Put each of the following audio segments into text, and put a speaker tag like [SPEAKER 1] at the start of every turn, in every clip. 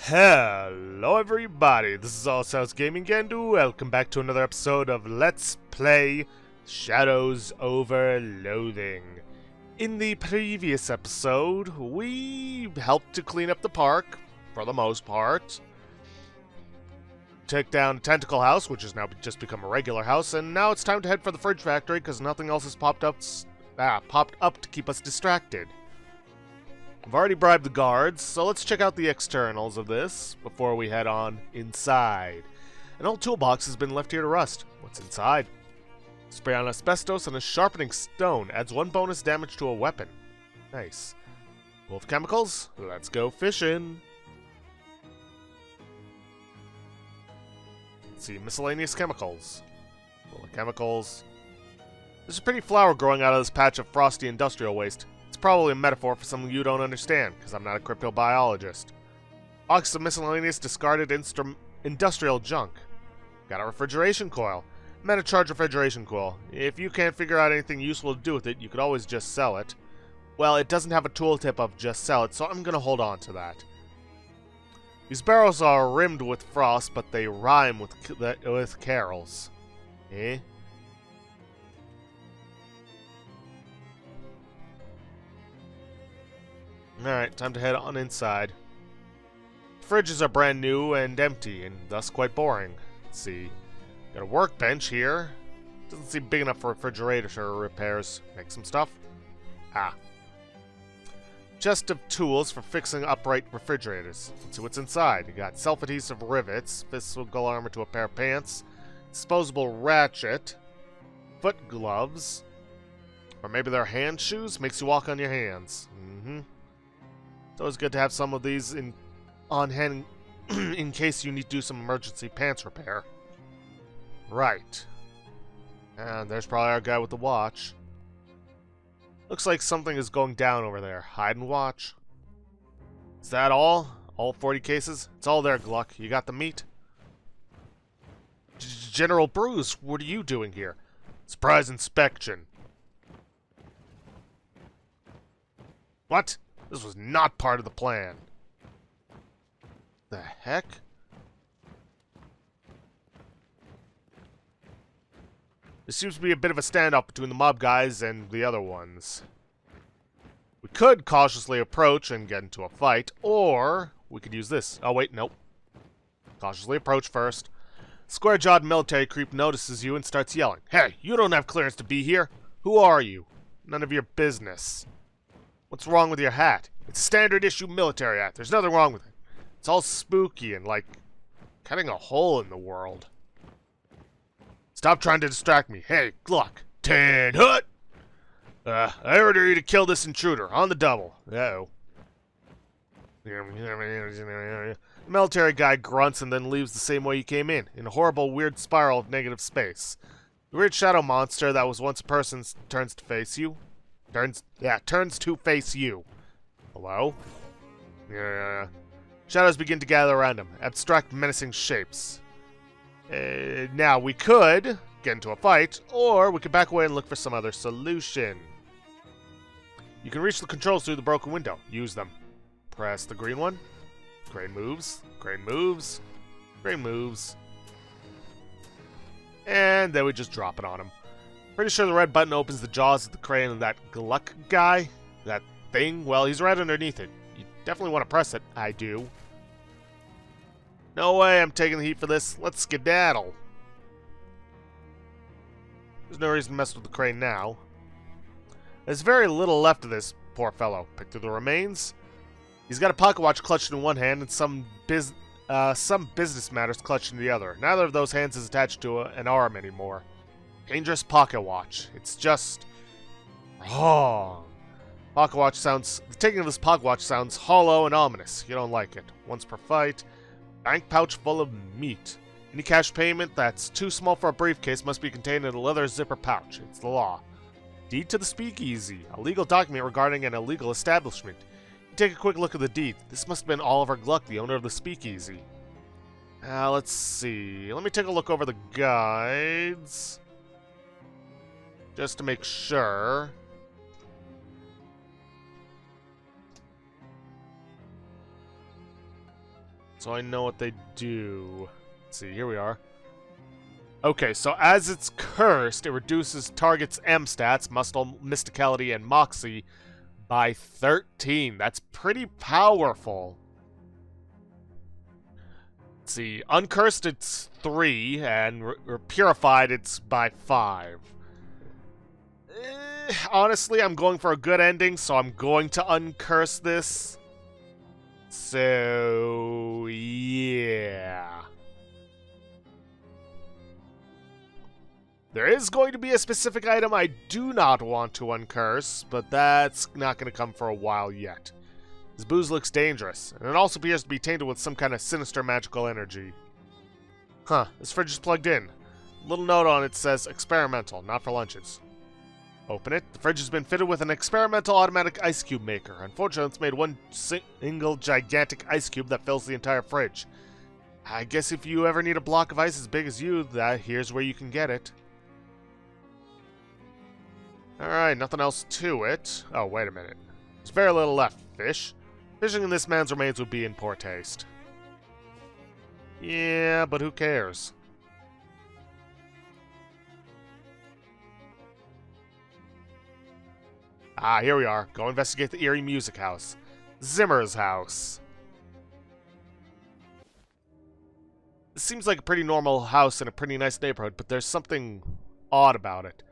[SPEAKER 1] Hello everybody, this is All Souls Gaming and welcome back to another episode of Let's Play Shadows over Loathing. In the previous episode, we helped to clean up the park, for the most part. Take down Tentacle House, which has now just become a regular house, and now it's time to head for the Fridge Factory because nothing else has popped up to keep us distracted. I've already bribed the guards, so let's check out the externals of this before we head on inside. An old toolbox has been left here to rust. What's inside? Spray on asbestos and a sharpening stone adds 1 bonus damage to a weapon. Nice. Wolf chemicals? Let's go fishing. Let's see, miscellaneous chemicals. Full of chemicals. There's a pretty flower growing out of this patch of frosty industrial waste. It's probably a metaphor for something you don't understand, because I'm not a cryptobiologist. Box of miscellaneous discarded industrial junk. Got a refrigeration coil. Metacharge refrigeration coil. If you can't figure out anything useful to do with it, you could always just sell it. Well, it doesn't have a tooltip of just sell it, so I'm gonna hold on to that. These barrels are rimmed with frost, but they rhyme with carols. Eh? Alright, time to head on inside. Fridges are brand new and empty, and thus quite boring. Let's see. Got a workbench here. Doesn't seem big enough for refrigerator repairs. Make some stuff. Chest of tools for fixing upright refrigerators. Let's see what's inside. You got self-adhesive rivets, physical armor to a pair of pants, disposable ratchet, foot gloves, or maybe they're hand shoes? Makes you walk on your hands. It's always good to have some of these on hand in case you need to do some emergency pants repair. Right. And there's probably our guy with the watch. Looks like something is going down over there. Hide and watch. Is that all? All 40 cases? It's all there, Gluck. You got the meat? General Bruce, what are you doing here? Surprise inspection. What? This was not part of the plan. The heck? There seems to be a bit of a standoff between the mob guys and the other ones. We could cautiously approach and get into a fight, or we could use this. Oh wait, nope. Cautiously approach first. Square-jawed military creep notices you and starts yelling. Hey, you don't have clearance to be here. Who are you? None of your business. What's wrong with your hat? It's a standard issue military hat. There's nothing wrong with it. It's all spooky and like cutting a hole in the world. Stop trying to distract me. Hey, Gluck. 10 hut! I order you to kill this intruder. On the double. Uh-oh. The military guy grunts and then leaves the same way he came in a horrible, weird spiral of negative space. The weird shadow monster that was once a person turns to face you. Turns to face you. Hello? Yeah. Shadows begin to gather around him. Abstract, menacing shapes. Now, we could get into a fight, or we could back away and look for some other solution. You can reach the controls through the broken window. Use them. Press the green one. Crane moves. Crane moves. Crane moves. And then we just drop it on him. Pretty sure the red button opens the jaws of the crane and that Gluck guy, that thing, well, he's right underneath it. You definitely want to press it. I do. No way I'm taking the heat for this. Let's skedaddle. There's no reason to mess with the crane now. There's very little left of this poor fellow. Pick through the remains. He's got a pocket watch clutched in one hand and some business matters clutched in the other. Neither of those hands is attached to an arm anymore. Dangerous pocket watch. It's just wrong. Pocket watch sounds. The taking of this pocket watch sounds hollow and ominous. You don't like it. Once per fight. Bank pouch full of meat. Any cash payment that's too small for a briefcase must be contained in a leather zipper pouch. It's the law. Deed to the speakeasy. A legal document regarding an illegal establishment. You take a quick look at the deed. This must have been Oliver Gluck, the owner of the speakeasy. Let's see. Let me take a look over the guides. Just to make sure. so I know what they do. Let's see, here we are. Okay, so as it's cursed, it reduces target's M stats, muscle, mysticality, and moxie by 13. That's pretty powerful. Let's see, uncursed it's 3, and purified it's by 5. Honestly, I'm going for a good ending, so I'm going to uncurse this. So, yeah. There is going to be a specific item I do not want to uncurse, but that's not going to come for a while yet. This booze looks dangerous, and it also appears to be tainted with some kind of sinister magical energy. Huh, this fridge is plugged in. A little note on it says, experimental, not for lunches. Open it. The fridge has been fitted with an experimental automatic ice cube maker. Unfortunately, it's made one single gigantic ice cube that fills the entire fridge. I guess if you ever need a block of ice as big as you, here's where you can get it. Alright, nothing else to it. Oh, wait a minute. There's very little left, fish. Fishing in this man's remains would be in poor taste. Yeah, but who cares? Ah, here we are. Go investigate the eerie music house. Zimmer's house. It seems like a pretty normal house in a pretty nice neighborhood, but there's something odd about it.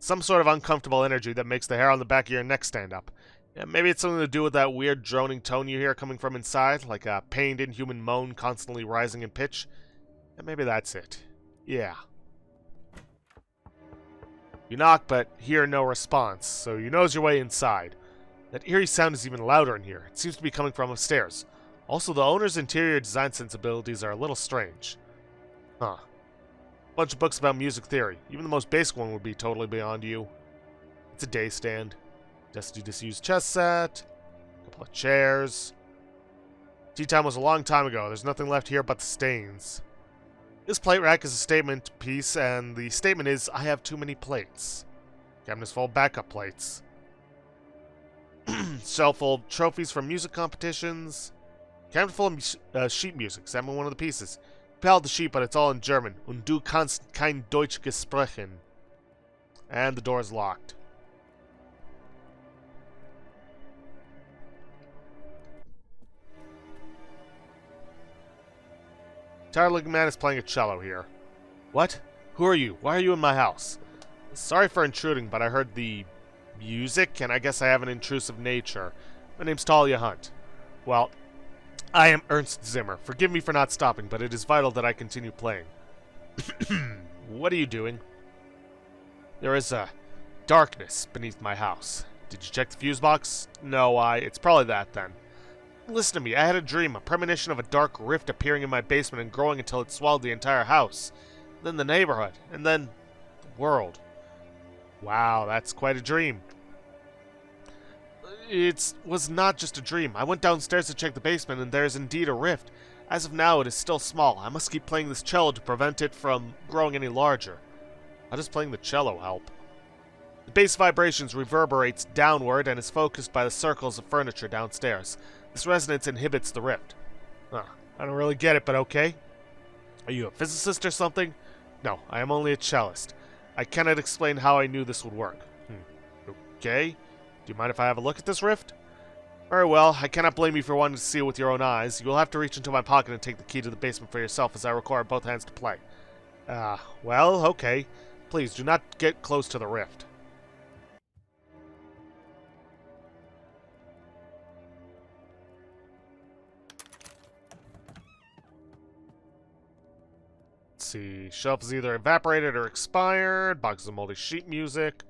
[SPEAKER 1] Some sort of uncomfortable energy that makes the hair on the back of your neck stand up. Yeah, maybe it's something to do with that weird droning tone you hear coming from inside, like a pained inhuman moan constantly rising in pitch. And maybe that's it. Yeah. You knock, but hear no response, so you nose your way inside. That eerie sound is even louder in here. It seems to be coming from upstairs. Also, the owner's interior design sensibilities are a little strange. Huh. Bunch of books about music theory. Even the most basic one would be totally beyond you. It's a day stand. Dusty disused chess set. A couple of chairs. Tea time was a long time ago. There's nothing left here but the stains. This plate rack is a statement piece, and the statement is, I have too many plates. Cabinet's full of backup plates. Shelf full of trophies from music competitions. Cabinet full of sheet music. Examine one of the pieces. Held the sheet, but it's all in German. Und du kannst kein Deutsch sprechen. And the door's locked. Tired-looking man is playing a cello here. What? Who are you? Why are you in my house? Sorry for intruding, but I heard the music, and I guess I have an intrusive nature. My name's Talia Hunt. Well, I am Ernst Zimmer. Forgive me for not stopping, but it is vital that I continue playing. What are you doing? There is a darkness beneath my house. Did you check the fuse box? No, it's probably that then. Listen to me, I had a dream, a premonition of a dark rift appearing in my basement and growing until it swallowed the entire house. Then the neighborhood, and then the world. Wow, that's quite a dream. It was not just a dream. I went downstairs to check the basement, and there is indeed a rift. As of now, it is still small. I must keep playing this cello to prevent it from growing any larger. How does playing the cello help? The bass vibrations reverberates downward and is focused by the circles of furniture downstairs. This resonance inhibits the rift. Huh. I don't really get it, but okay. Are you a physicist or something? No, I am only a cellist. I cannot explain how I knew this would work. Okay. Do you mind if I have a look at this rift? Very well, I cannot blame you for wanting to see it with your own eyes. You will have to reach into my pocket and take the key to the basement for yourself, as I require both hands to play. Well, okay. Please, do not get close to the rift. Let's see. Shelf is either evaporated or expired. Boxes of moldy sheet music.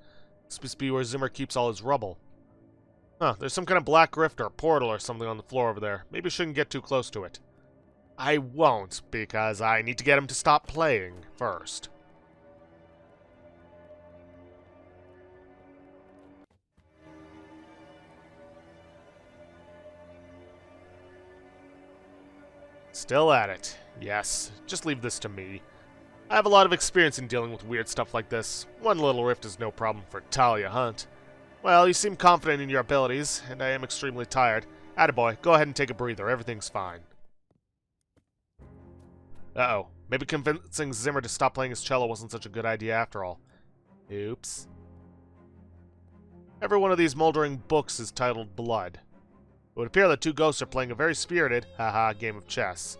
[SPEAKER 1] This must be where Zimmer keeps all his rubble. Huh, there's some kind of black rift or portal or something on the floor over there. Maybe I shouldn't get too close to it. I won't, because I need to get him to stop playing first. Still at it. Yes, just leave this to me. I have a lot of experience in dealing with weird stuff like this. One little rift is no problem for Talia Hunt. Well, you seem confident in your abilities, and I am extremely tired. Attaboy, go ahead and take a breather. Everything's fine. Uh-oh. Maybe convincing Zimmer to stop playing his cello wasn't such a good idea after all. Oops. Every one of these moldering books is titled Blood. It would appear that two ghosts are playing a very spirited, haha, game of chess.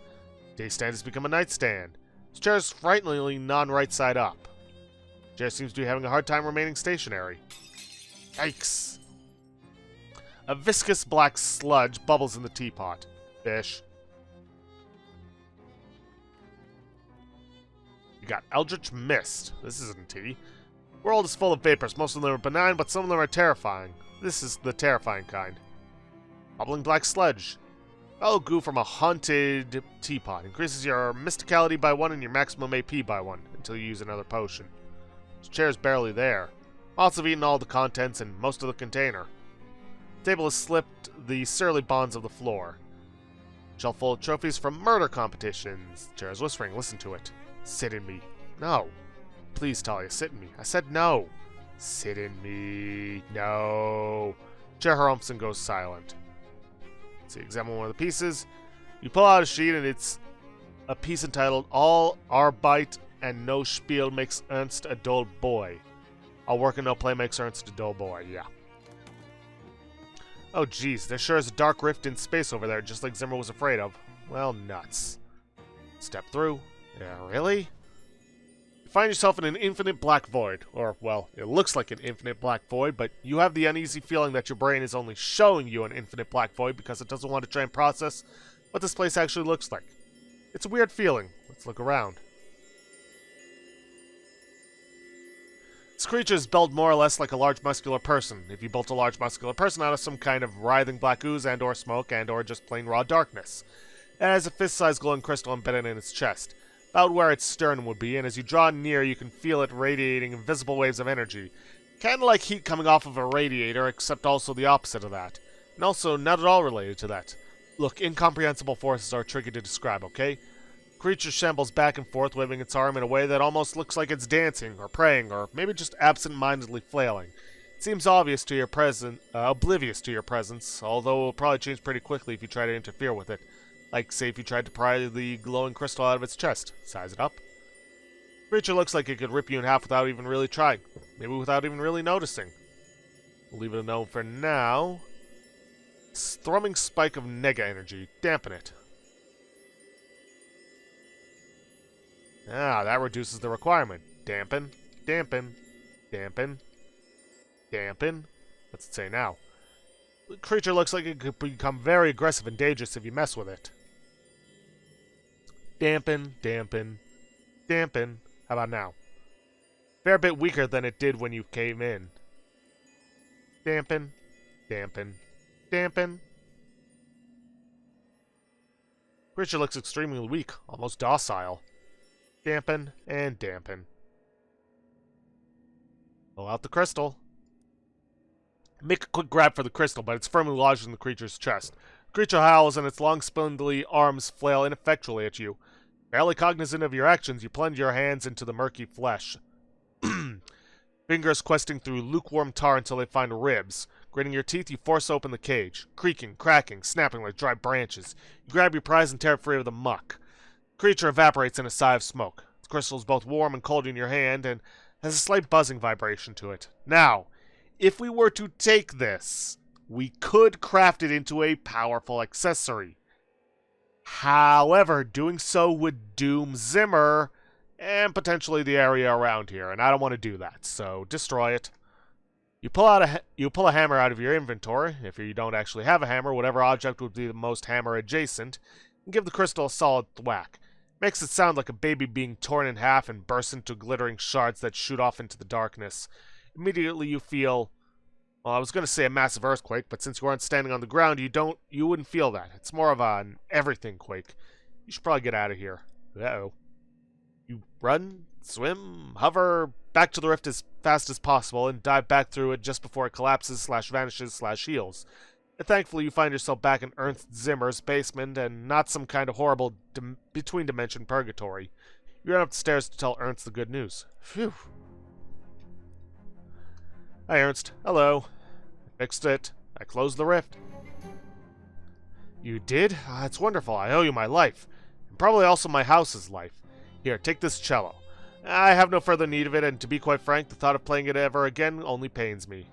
[SPEAKER 1] Day stand has become a nightstand. This chair is frighteningly non-right side up. The chair seems to be having a hard time remaining stationary. Yikes. A viscous black sludge bubbles in the teapot. Fish. You got Eldritch Mist. This isn't tea. The world is full of vapors. Most of them are benign, but some of them are terrifying. This is the terrifying kind. Bubbling black sludge. Foul goo from a haunted teapot. Increases your mysticality by 1 and your maximum AP by 1 until you use another potion. This chair is barely there. Moths have eaten all the contents and most of the container. The table has slipped the surly bonds of the floor. Shelf full of trophies from murder competitions. The chair is whispering. Listen to it. Sit in me. No. Please, Talia, sit in me. I said no. Sit in me. No. Chair harumphs and goes silent. Let's see, examine one of the pieces. You pull out a sheet and it's a piece entitled All Arbeit and No Spiel Makes Ernst a Dull Boy. All work and no play makes Ernst a dull boy. Yeah. Oh geez, there sure is a dark rift in space over there, just like Zimmer was afraid of. Well, nuts. Step through. Yeah, really? You find yourself in an infinite black void. Or, well, it looks like an infinite black void, but you have the uneasy feeling that your brain is only showing you an infinite black void because it doesn't want to try and process what this place actually looks like. It's a weird feeling. Let's look around. This creature is built more or less like a large muscular person. If you built a large muscular person out of some kind of writhing black ooze and or smoke and or just plain raw darkness. It has a fist-sized glowing crystal embedded in its chest, about where its sternum would be, and as you draw near you can feel it radiating invisible waves of energy. Kinda like heat coming off of a radiator, except also the opposite of that. And also not at all related to that. Look, incomprehensible forces are tricky to describe, okay? Creature shambles back and forth, waving its arm in a way that almost looks like it's dancing, or praying, or maybe just absent-mindedly flailing. It seems oblivious to your presence, although it will probably change pretty quickly if you try to interfere with it. Like, say, if you tried to pry the glowing crystal out of its chest. Size it up. The creature looks like it could rip you in half without even really trying. Maybe without even really noticing. We'll leave it alone for now. Thrumming spike of nega energy. Dampen it. Ah, that reduces the requirement. Dampen, dampen, dampen, dampen. What's it say now? The creature looks like it could become very aggressive and dangerous if you mess with it. Dampen, dampen, dampen. How about now? Fair bit weaker than it did when you came in. Dampen, dampen, dampen. Creature looks extremely weak, almost docile. Dampen and dampen. Pull out the crystal. Make a quick grab for the crystal, but it's firmly lodged in the creature's chest. The creature howls and its long spindly arms flail ineffectually at you. Barely cognizant of your actions, you plunge your hands into the murky flesh. Fingers questing through lukewarm tar until they find ribs. Gritting your teeth, you force open the cage. Creaking, cracking, snapping like dry branches. You grab your prize and tear it free of the muck. The creature evaporates in a sigh of smoke. The crystal is both warm and cold in your hand and has a slight buzzing vibration to it. Now, if we were to take this, we could craft it into a powerful accessory. However, doing so would doom Zimmer and potentially the area around here, and I don't want to do that, so destroy it. You pull a hammer out of your inventory. If you don't actually have a hammer, whatever object would be the most hammer adjacent, and give the crystal a solid thwack. Makes it sound like a baby being torn in half and bursts into glittering shards that shoot off into the darkness. Immediately you feel, well, I was going to say a massive earthquake, but since you aren't standing on the ground, you wouldn't feel that. It's more of an everything quake. You should probably get out of here. Uh-oh. You run, swim, hover back to the rift as fast as possible and dive back through it just before it collapses / vanishes / heals. And thankfully you find yourself back in Ernst Zimmer's basement and not some kind of horrible between-dimension purgatory. You run up the stairs to tell Ernst the good news. Phew. Hi, Ernst. Hello. I fixed it. I closed the rift. You did? Ah, it's wonderful. I owe you my life. And probably also my house's life. Here, take this cello. I have no further need of it, and to be quite frank, the thought of playing it ever again only pains me.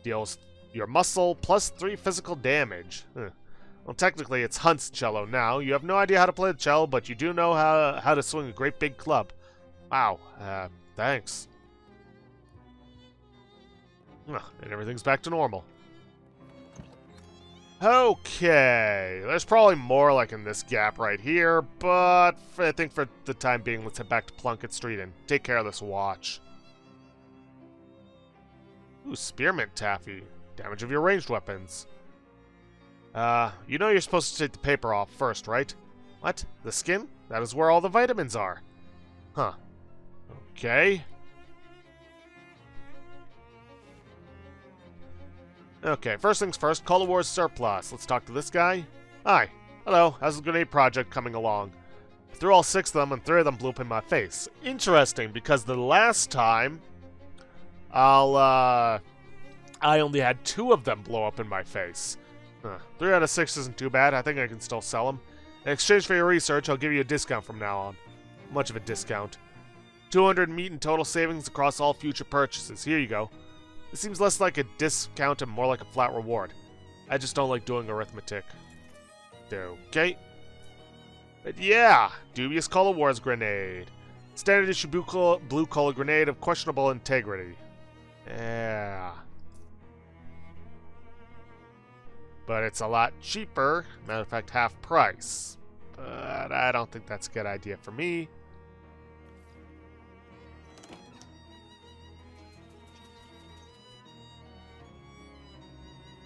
[SPEAKER 1] Deals your muscle plus 3 physical damage. Well, technically, it's Hunt's cello now. You have no idea how to play the cello, but you do know how to swing a great big club. Wow, thanks. And everything's back to normal. Okay, there's probably more like in this gap right here, but I think for the time being, let's head back to Plunkett Street and take care of this watch. Ooh, Spearmint Taffy. Damage of your ranged weapons. You know you're supposed to take the paper off first, right? What? The skin? That is where all the vitamins are. Huh. Okay. Okay, first things first, Call of War's surplus. Let's talk to this guy. Hi. Hello, how's the grenade project coming along? I threw all 6 of them and 3 of them blew up in my face. Interesting, because the last time, I only had 2 of them blow up in my face. 3 out of 6 isn't too bad. I think I can still sell them. In exchange for your research, I'll give you a discount from now on. Much of a discount. 200 meat in total savings across all future purchases. Here you go. It seems less like a discount and more like a flat reward. I just don't like doing arithmetic. Okay. But yeah, dubious Call of War's grenade. Standard issue blue color grenade of questionable integrity. Yeah. But it's a lot cheaper. Matter of fact, half price. But I don't think that's a good idea for me.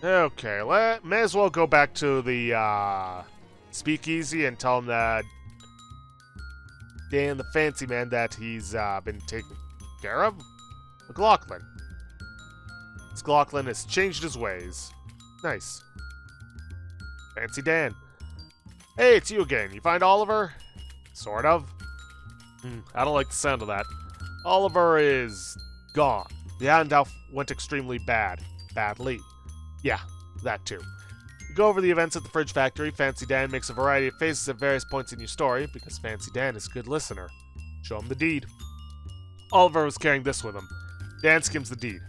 [SPEAKER 1] Okay, may as well go back to the speakeasy and tell him that Dan the Fancy Man that he's been taken care of. McLaughlin. McLaughlin has changed his ways. Nice. Fancy Dan. Hey, it's you again. You find Oliver? Sort of. I don't like the sound of that. Oliver is gone. The handout went extremely badly. Yeah, that too. You go over the events at the fridge factory. Fancy Dan makes a variety of faces at various points in your story, because Fancy Dan is a good listener. Show him the deed. Oliver was carrying this with him. Dan skims the deed.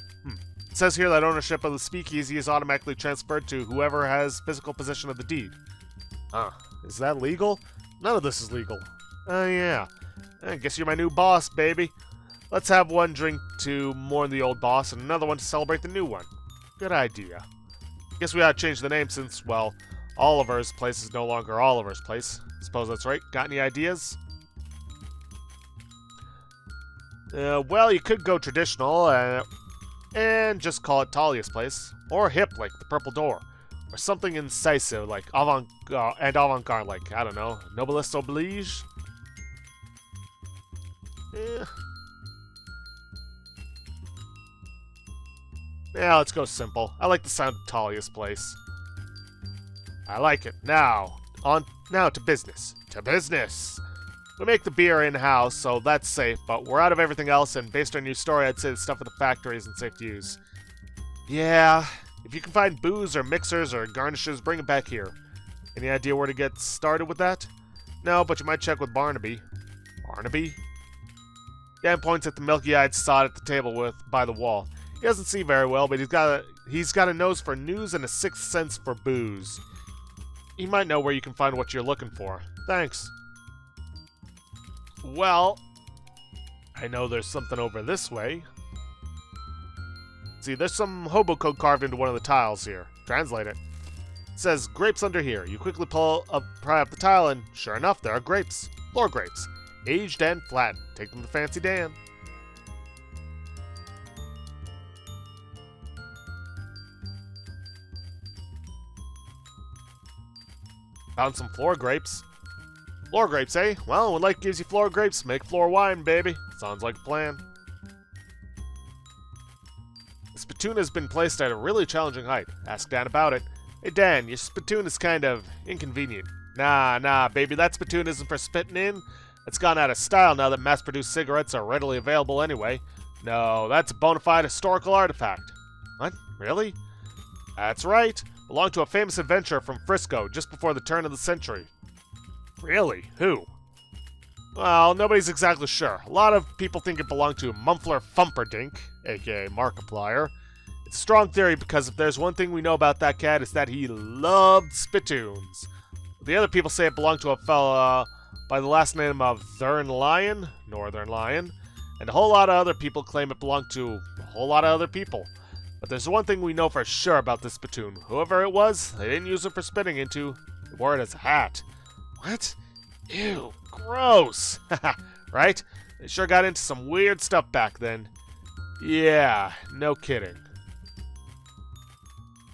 [SPEAKER 1] It says here that ownership of the speakeasy is automatically transferred to whoever has physical possession of the deed. Is that legal? None of this is legal. Yeah. I guess you're my new boss, baby. Let's have one drink to mourn the old boss and another one to celebrate the new one. Good idea. Guess we ought to change the name since, well, Oliver's place is no longer Oliver's place. Suppose that's right. Got any ideas? Well, you could go traditional and just call it Talia's place. Or hip, like the Purple Door. Or something incisive, like avant-garde, like, I don't know, Noblesse Oblige? Yeah, let's go simple. I like the sound of Talia's place. I like it. Now to business. To business! We make the beer in-house, so that's safe, but we're out of everything else, and based on your story, I'd say the stuff at the factory isn't safe to use. Yeah, if you can find booze or mixers or garnishes, bring it back here. Any idea where to get started with that? No, but you might check with Barnaby. Barnaby? Dan points at the milky-eyed sod at the table by the wall. He doesn't see very well, but he's got a nose for news and a sixth sense for booze. He might know where you can find what you're looking for. Thanks. Well, I know there's something over this way. See, there's some hobo code carved into one of the tiles here. Translate it. It says, grapes under here. You quickly pry up the tile, and sure enough, there are grapes. Floor grapes. Aged and flattened. Take them to Fancy Dan. Found some floor grapes. Floor grapes, eh? Well, when life gives you floor grapes, make floor wine, baby. Sounds like a plan. The spittoon has been placed at a really challenging height. Ask Dan about it. Hey, Dan, your spittoon is kind of inconvenient. Nah, baby, that spittoon isn't for spitting in. It's gone out of style now that mass-produced cigarettes are readily available anyway. No, that's a bona fide historical artifact. What? Really? That's right. Belonged to a famous adventurer from Frisco just before the turn of the century. Really? Who? Well, nobody's exactly sure. A lot of people think it belonged to Mumpler Fumperdink, aka Markiplier. It's a strong theory because if there's one thing we know about that cat, it's that he loved spittoons. The other people say it belonged to a fella by the last name of Northern Lion, and a whole lot of other people claim it belonged to a whole lot of other people. But there's one thing we know for sure about this spittoon. Whoever it was, they didn't use it for spitting into. They wore it as a hat. What? Ew, gross. Right? They sure got into some weird stuff back then. Yeah, no kidding.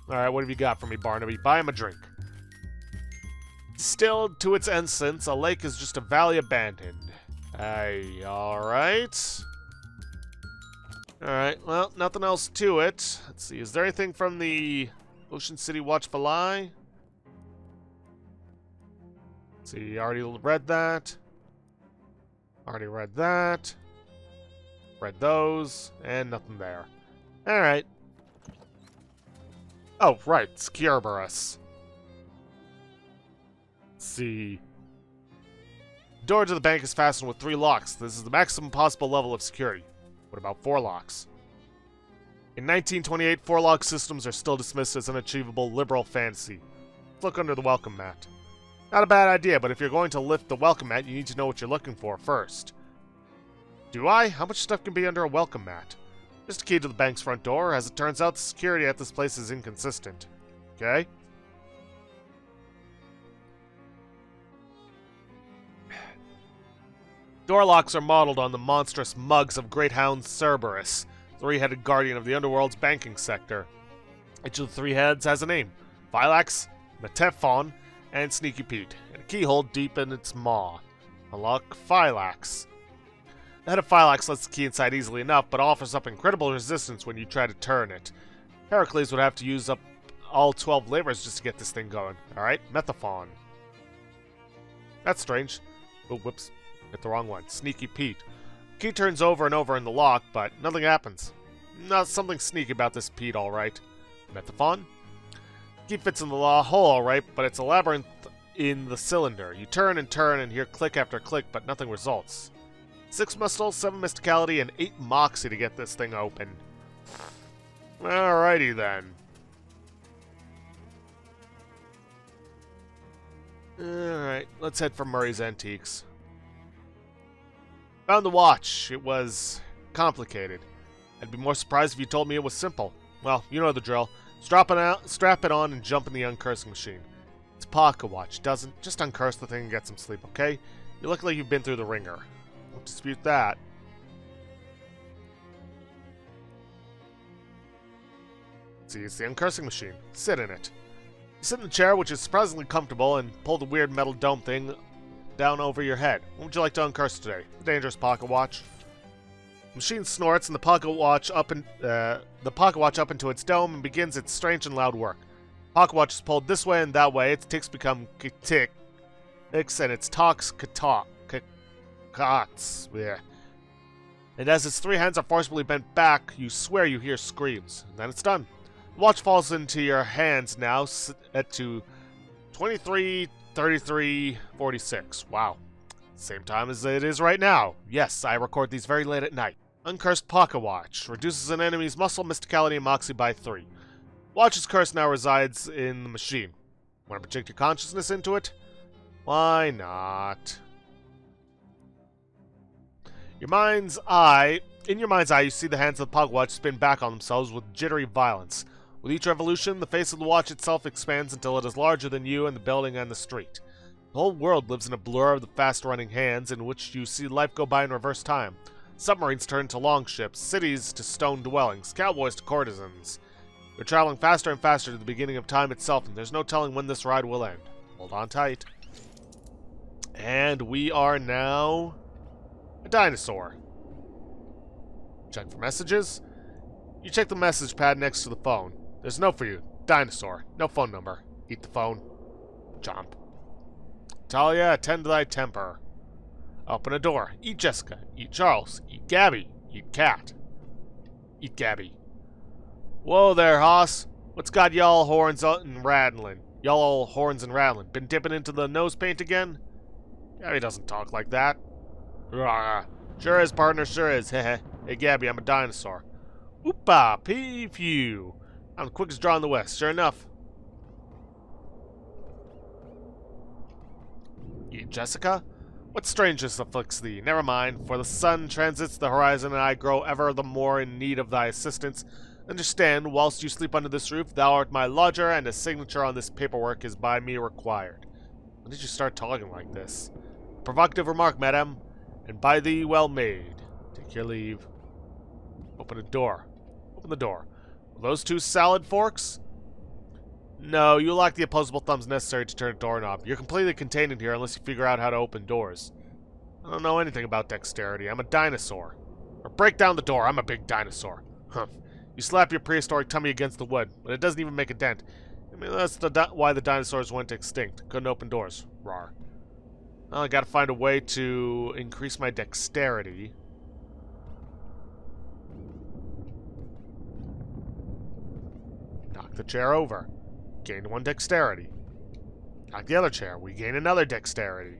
[SPEAKER 1] Alright, what have you got for me, Barnaby? Buy him a drink. Distilled to its essence, a lake is just a valley abandoned. Alright. Alright, well, nothing else to it. Let's see, is there anything from the Ocean City Watchful Eye? Let's see, already read that. Already read that. Read those, and nothing there. Alright. Oh, right, it's Cerberus. Let's see. The door to the bank is fastened with 3 locks. This is the maximum possible level of security. What about 4 locks? In 1928, 4-lock systems are still dismissed as unachievable liberal fantasy. Let's look under the welcome mat. Not a bad idea, but if you're going to lift the welcome mat, you need to know what you're looking for first. Do I? How much stuff can be under a welcome mat? Just a key to the bank's front door. As it turns out, the security at this place is inconsistent. Okay? Door locks are modeled on the monstrous mugs of Great Hound Cerberus, 3-headed guardian of the underworld's banking sector. Each of the 3 heads has a name: Phylax, Metefon, and Sneaky Pete, and a keyhole deep in its maw. Unlock Phylax. The head of Phylax lets the key inside easily enough, but offers up incredible resistance when you try to turn it. Heracles would have to use up all 12 labors just to get this thing going. Alright, Metefon. That's strange. Oh, whoops. Hit the wrong one. Sneaky Pete. The key turns over and over in the lock, but nothing happens. Not something sneaky about this Pete, alright. Metefon. The key fits in the hole, alright, but it's a labyrinth in the cylinder. You turn and hear click after click, but nothing results. 6 muscle, 7 mysticality, and 8 moxie to get this thing open. Alrighty then. Alright, let's head for Murray's Antiques. Found the watch. It was complicated. I'd be more surprised if you told me it was simple. Well, you know the drill. Strap it on and jump in the uncursing machine. It's a pocket watch. Just uncurse the thing and get some sleep, okay? You look like you've been through the ringer. Won't dispute that. See, it's the uncursing machine. Sit in it. You sit in the chair, which is surprisingly comfortable, and pull the weird metal dome thing down over your head. What would you like to uncurse today? The dangerous pocket watch. The machine snorts, and the pocket watch up into its dome and begins its strange and loud work. Pocket watch is pulled this way and that way. Its ticks become ticks, and its talks cots. Yeah. And as its 3 hands are forcibly bent back, you swear you hear screams. And then it's done. The watch falls into your hands now, set to 23:33:46. Wow. Same time as it is right now. Yes, I record these very late at night. Uncursed pocket watch. Reduces an enemy's muscle, mysticality, and moxie by 3. Watch's curse now resides in the machine. Want to project your consciousness into it? Why not? In your mind's eye, you see the hands of the pocket watch spin back on themselves with jittery violence. With each revolution, the face of the watch itself expands until it is larger than you and the building and the street. The whole world lives in a blur of the fast-running hands in which you see life go by in reverse time. Submarines turn to longships, cities to stone dwellings, cowboys to courtesans. You're traveling faster and faster to the beginning of time itself, and there's no telling when this ride will end. Hold on tight. And we are now a dinosaur. Check for messages. You check the message pad next to the phone. There's a note for you. Dinosaur. No phone number. Eat the phone. Chomp. Talia, attend to thy temper. Open a door. Eat Jessica. Eat Charles. Eat Gabby. Eat Cat. Eat Gabby. Whoa there, hoss. What's got y'all horns and rattling? Y'all horns and rattling. Been dipping into the nose paint again? Gabby doesn't talk like that. Rawr. Sure is, partner, sure is. Heh. Hey, Gabby, I'm a dinosaur. Oopa, pee-phew. I'm the quickest draw in the West, sure enough. Jessica? What strangeness afflicts thee? Never mind, for the sun transits the horizon, and I grow ever the more in need of thy assistance. Understand, whilst you sleep under this roof, thou art my lodger, and a signature on this paperwork is by me required. When did you start talking like this? Provocative remark, madam, and by thee well made. Take your leave. Open a door. Open the door. Are those two salad forks? No, you lack the opposable thumbs necessary to turn a doorknob. You're completely contained in here unless you figure out how to open doors. I don't know anything about dexterity. I'm a dinosaur. Or break down the door. I'm a big dinosaur. Huh. You slap your prehistoric tummy against the wood, but it doesn't even make a dent. I mean, that's why the dinosaurs went extinct. Couldn't open doors. Rawr. Well, I gotta find a way to increase my dexterity. Knock the chair over. Gain 1 dexterity. Knock the other chair. We gain another dexterity.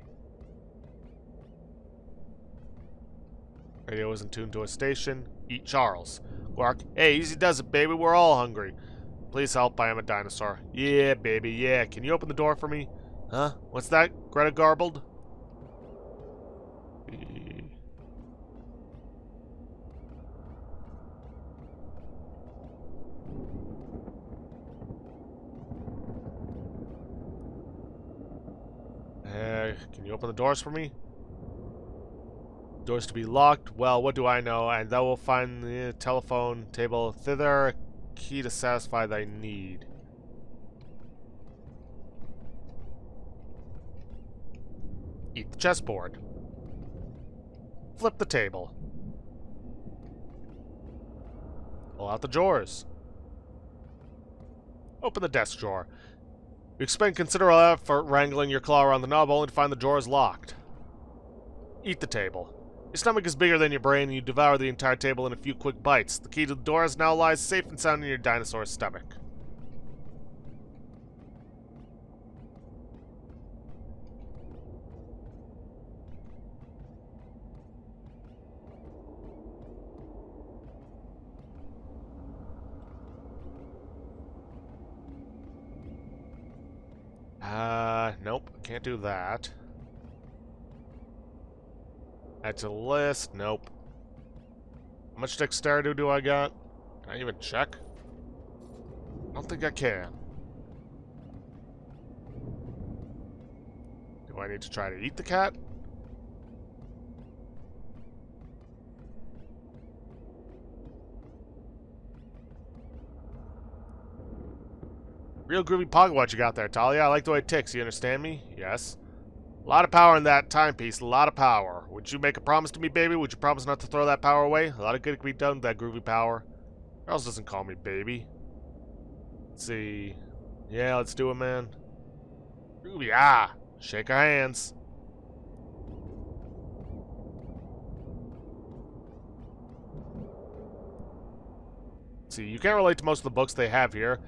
[SPEAKER 1] Radio isn't tuned to a station. Eat Charles. Quark. Hey, easy does it, baby. We're all hungry. Please help. I am a dinosaur. Yeah, baby. Yeah. Can you open the door for me? Huh? What's that? Greta garbled? Can you open the doors for me? Doors to be locked? Well, what do I know? And thou will find the telephone table thither, a key to satisfy thy need. Eat the chessboard. Flip the table. Pull out the drawers. Open the desk drawer. You expend considerable effort wrangling your claw around the knob only to find the drawer is locked. Eat the table. Your stomach is bigger than your brain and you devour the entire table in a few quick bites. The key to the door now lies safe and sound in your dinosaur stomach. Nope, can't do that. Add to the list, nope. How much dexterity do I got? Can I even check? I don't think I can. Do I need to try to eat the cat? Real groovy pocket watch you got there, Talia. I like the way it ticks. You understand me? Yes. A lot of power in that timepiece. A lot of power. Would you make a promise to me, baby? Would you promise not to throw that power away? A lot of good can be done with that groovy power. Charles doesn't call me baby. Let's see. Yeah, let's do it, man. Groovy, ah! Shake our hands. Let's see, you can't relate to most of the books they have here.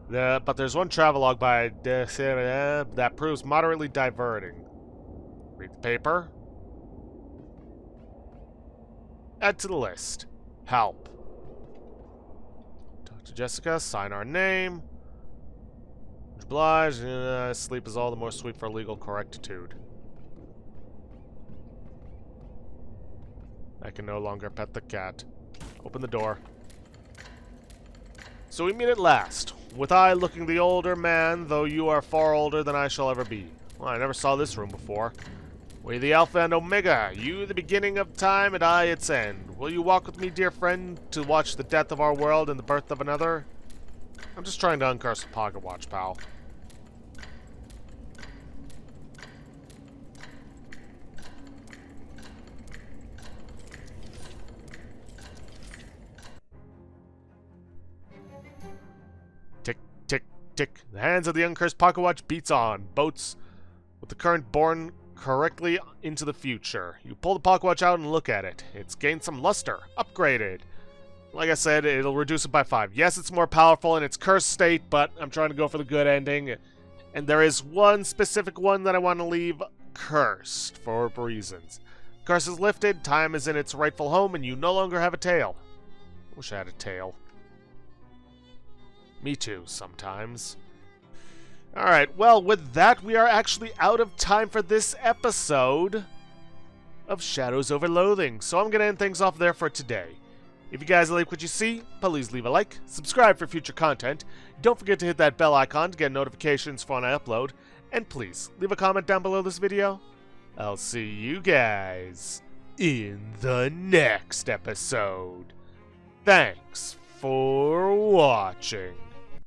[SPEAKER 1] But there's one travelogue by that proves moderately diverting. Read the paper. Add to the list. Help. Talk to Jessica. Sign our name. Oblige. Sleep is all the more sweet for legal correctitude. I can no longer pet the cat. Open the door. So we meet at last. With I looking the older man, though you are far older than I shall ever be. Well, I never saw this room before. We the Alpha and Omega, you the beginning of time and I its end. Will you walk with me, dear friend, to watch the death of our world and the birth of another? I'm just trying to uncurse the pocket watch, pal. Tick. The hands of the uncursed pocket watch beats on. Boats with the current borne correctly into the future. You pull the pocket watch out and look at it. It's gained some luster. Upgraded. Like I said, it'll reduce it by 5. Yes, it's more powerful in its cursed state, but I'm trying to go for the good ending. And there is one specific one that I want to leave cursed for reasons. Curse is lifted, time is in its rightful home, and you no longer have a tail. Wish I had a tail. Me too, sometimes. Alright, well, with that, we are actually out of time for this episode of Shadows over Loathing. So I'm going to end things off there for today. If you guys like what you see, please leave a like, subscribe for future content, don't forget to hit that bell icon to get notifications for when I upload, and please leave a comment down below this video. I'll see you guys in the next episode. Thanks for watching.